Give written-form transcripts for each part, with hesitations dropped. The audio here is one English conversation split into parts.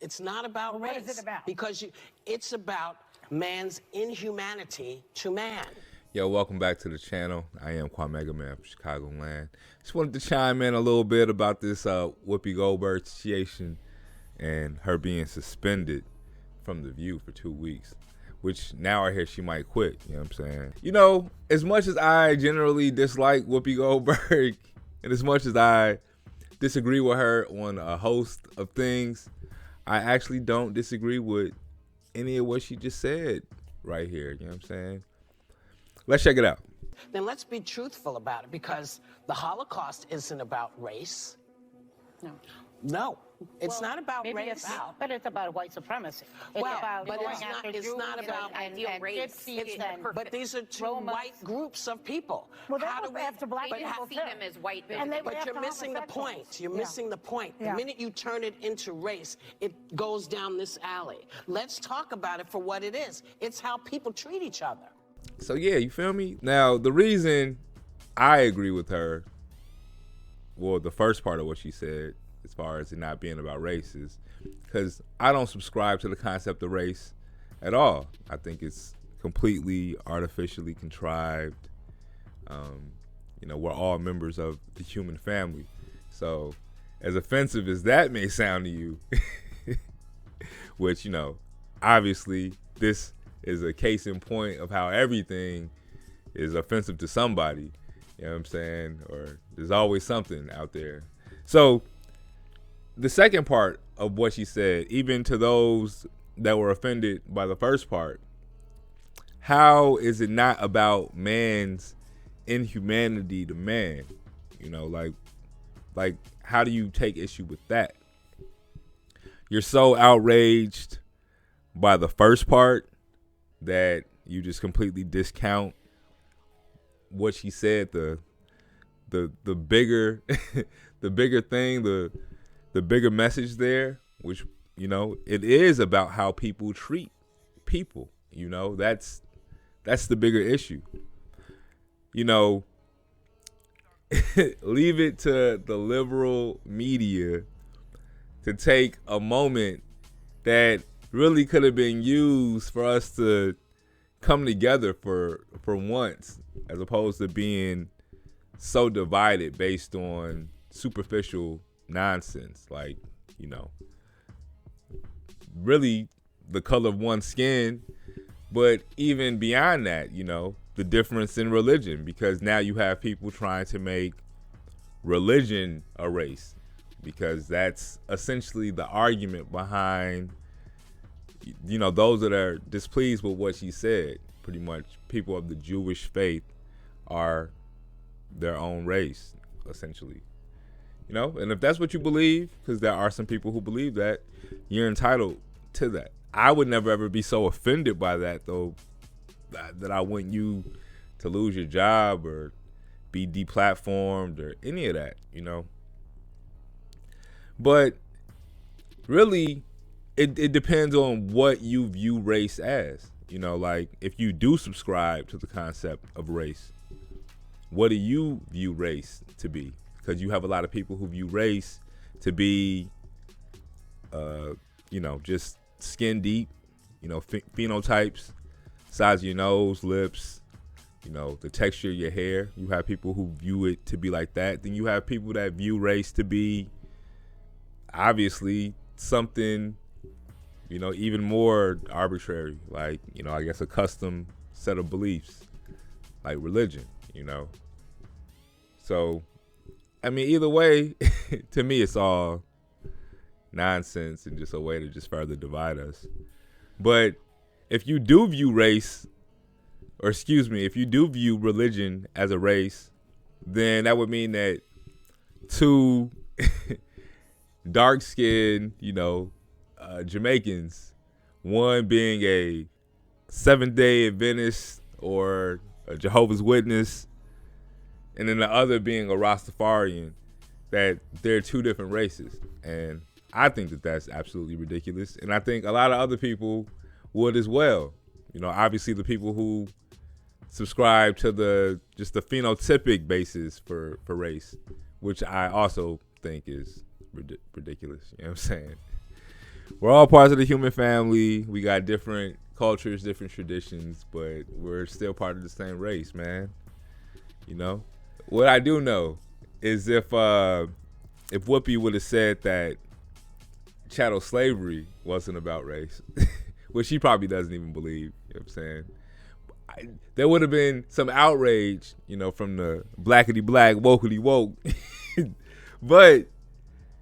It's not about race. What is it about? Because it's about man's inhumanity to man. Yo, welcome back to the channel. I am Kwame Man from Chicagoland. Just wanted to chime in a little bit about this Whoopi Goldberg situation and her being suspended from The View for 2 weeks, which now I hear she might quit. You know what I'm saying? You know, as much as I generally dislike Whoopi Goldberg and as much as I disagree with her on a host of things, I actually don't disagree with any of what she just said right here. You know what I'm saying? Let's check it out. Then let's be truthful about it, because the Holocaust isn't about race. No, it's not about race. But it's about white supremacy. It's Well, about but going it's not- after it's Jews not about and race. gypsies It's, and but these are two Romans. white groups of people. Well, How that do was after black They people didn't see too. them as white. And they were But after you're missing the homosexuals. point. You're Yeah. missing the point. Yeah. The minute you turn it into race, it goes down this alley. Let's talk about it for what it is. It's how people treat each other. So yeah, you feel me? Now, the reason I agree with her, well, the first part of what she said, as far as it not being about race, is because I don't subscribe to the concept of race at all. I think it's completely artificially contrived. You know, we're all members of the human family. So as offensive as that may sound to you, which, you know, obviously this is a case in point of how everything is offensive to somebody. You know what I'm saying? Or there's always something out there. So the second part of what she said, even to those that were offended by the first part, how is it not about man's inhumanity to man? You know, like how do you take issue with that? You're so outraged by the first part that you just completely discount what she said, the bigger the bigger thing, the bigger message there, which, you know, it is about how people treat people. You know, that's the bigger issue. You know, leave it to the liberal media to take a moment that really could have been used for us to come together for once, as opposed to being so divided based on superficial nonsense, like, you know, really the color of one's skin, but even beyond that, you know, the difference in religion, because now you have people trying to make religion a race, because that's essentially the argument behind, you know, those that are displeased with what she said. Pretty much people of the Jewish faith are their own race, essentially. You know, and if that's what you believe, because there are some people who believe that, you're entitled to that. I would never ever be so offended by that, though, that I want you to lose your job or be deplatformed or any of that, you know. But really, it depends on what you view race as. You know, like, if you do subscribe to the concept of race, what do you view race to be? Because you have a lot of people who view race to be, you know, just skin deep, you know, phenotypes, size of your nose, lips, you know, the texture of your hair. You have people who view it to be like that. Then you have people that view race to be obviously something, you know, even more arbitrary, like, you know, I guess a custom set of beliefs, like religion, you know. So, I mean, either way, to me, it's all nonsense and just a way to just further divide us. But if you do view race, or excuse me, if you do view religion as a race, then that would mean that two dark-skinned, you know, Jamaicans, one being a Seventh-day Adventist or a Jehovah's Witness, and then the other being a Rastafarian, that they're two different races. And I think that that's absolutely ridiculous. And I think a lot of other people would as well. You know, obviously the people who subscribe to the phenotypic basis for race, which I also think is ridiculous. You know what I'm saying? we're all parts of the human family. We got different cultures, different traditions, but we're still part of the same race, man. You know? What I do know is if Whoopi would have said that chattel slavery wasn't about race, which she probably doesn't even believe, you know what I'm saying? There would have been some outrage, you know, from the blackity black, wokety woke. But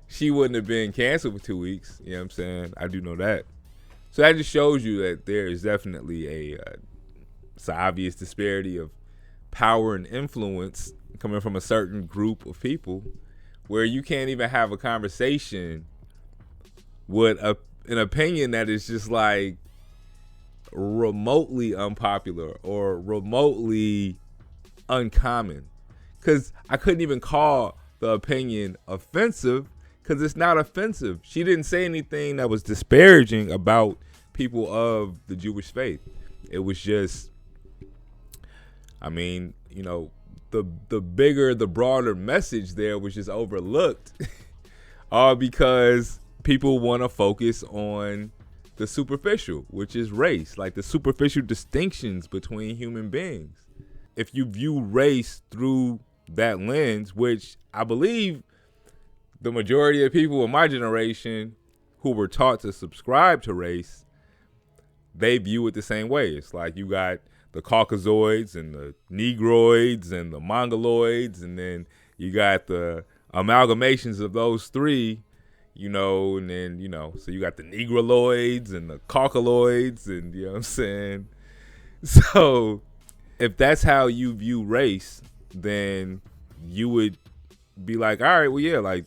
she wouldn't have been canceled for 2 weeks, you know what I'm saying? I do know that. So that just shows you that there is definitely it's an obvious disparity of power and influence coming from a certain group of people where you can't even have a conversation with an opinion that is just like remotely unpopular or remotely uncommon. Because I couldn't even call the opinion offensive because it's not offensive. She didn't say anything that was disparaging about people of the Jewish faith. It was just, I mean, you know, the bigger, the broader message there was just overlooked all because people want to focus on the superficial, which is race, like the superficial distinctions between human beings. If you view race through that lens, which I believe the majority of people in my generation who were taught to subscribe to race, they view it the same way. It's like you got the Caucasoids and the Negroids and the Mongoloids, and then you got the amalgamations of those three, you know, and then, you know, so you got the Negroloids and the Caucaloids, and you know what I'm saying? So if that's how you view race, then you would be like, all right, well, yeah, like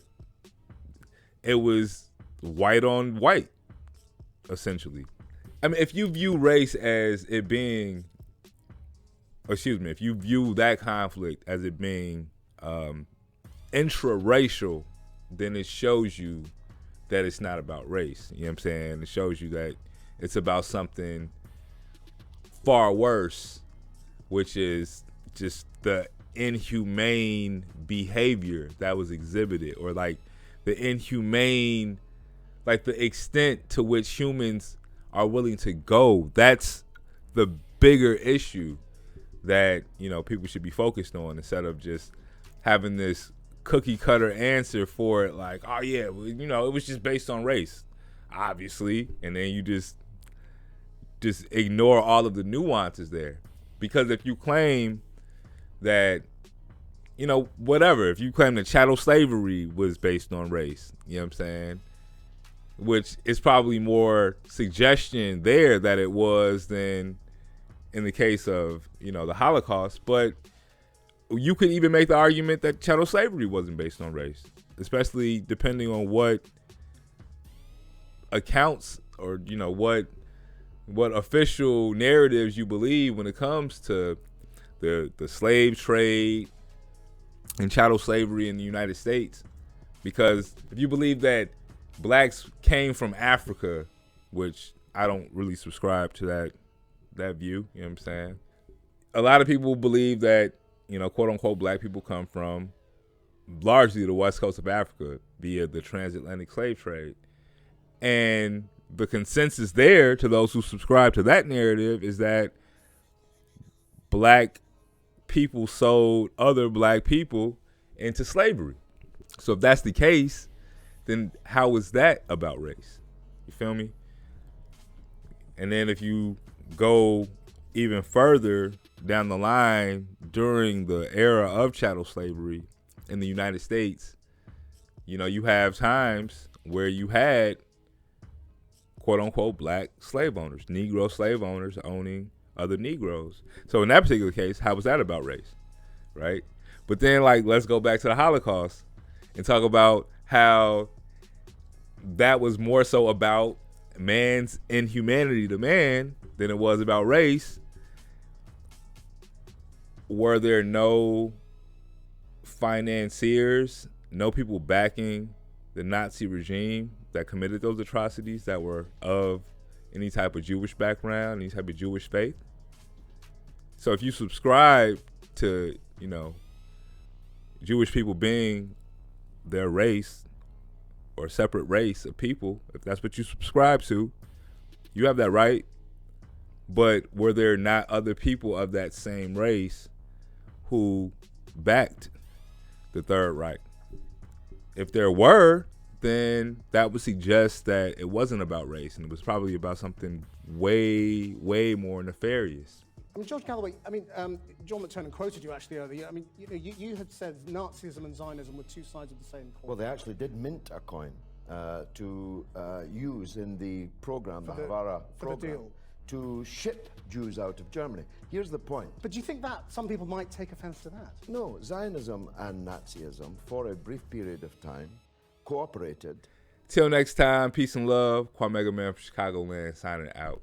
it was white on white, essentially. I mean, if you view race as it being, if you view that conflict as it being intra-racial, then it shows you that it's not about race. You know what I'm saying? It shows you that it's about something far worse, which is just the inhumane behavior that was exhibited, or like the inhumane, like the extent to which humans are willing to go. That's the bigger issue that, you know, people should be focused on, instead of just having this cookie cutter answer for it, like, oh yeah, well, you know, it was just based on race, obviously, and then you just ignore all of the nuances there. Because if you claim that, you know, whatever, if you claim that chattel slavery was based on race, you know what I'm saying, which is probably more suggestion there that it was than in the case of, you know, the Holocaust. But you could even make the argument that chattel slavery wasn't based on race, especially depending on what accounts, or, you know, what official narratives you believe when it comes to the slave trade and chattel slavery in the United States. Because if you believe that blacks came from Africa, which I don't really subscribe to that view, you know what I'm saying? A lot of people believe that, you know, quote unquote, black people come from largely the west coast of Africa via the transatlantic slave trade. And the consensus there, to those who subscribe to that narrative, is that black people sold other black people into slavery. So if that's the case, then how is that about race? You feel me? And then if you go even further down the line, during the era of chattel slavery in the United States, you know, you have times where you had quote unquote black slave owners, Negro slave owners owning other Negroes. So in that particular case, how was that about race? Right? But then, like, let's go back to the Holocaust and talk about how that was more so about man's inhumanity to man than it was about race. Were there no financiers, no people backing the Nazi regime that committed those atrocities that were of any type of Jewish background, any type of Jewish faith? So if you subscribe to, you know, Jewish people being their race, or a separate race of people, if that's what you subscribe to, you have that right. But were there not other people of that same race who backed the Third Reich? If there were, then that would suggest that it wasn't about race, and it was probably about something way, way more nefarious. I mean, George Galloway, I mean, John McTernan quoted you actually earlier. I mean, you had said Nazism and Zionism were two sides of the same coin. Well, they actually did mint a coin to use in the program, the Havara program, to ship Jews out of Germany. Here's the point. But do you think that some people might take offense to that? No, Zionism and Nazism, for a brief period of time, cooperated. Till next time, peace and love. Kwame Man from Chicagoland signing out.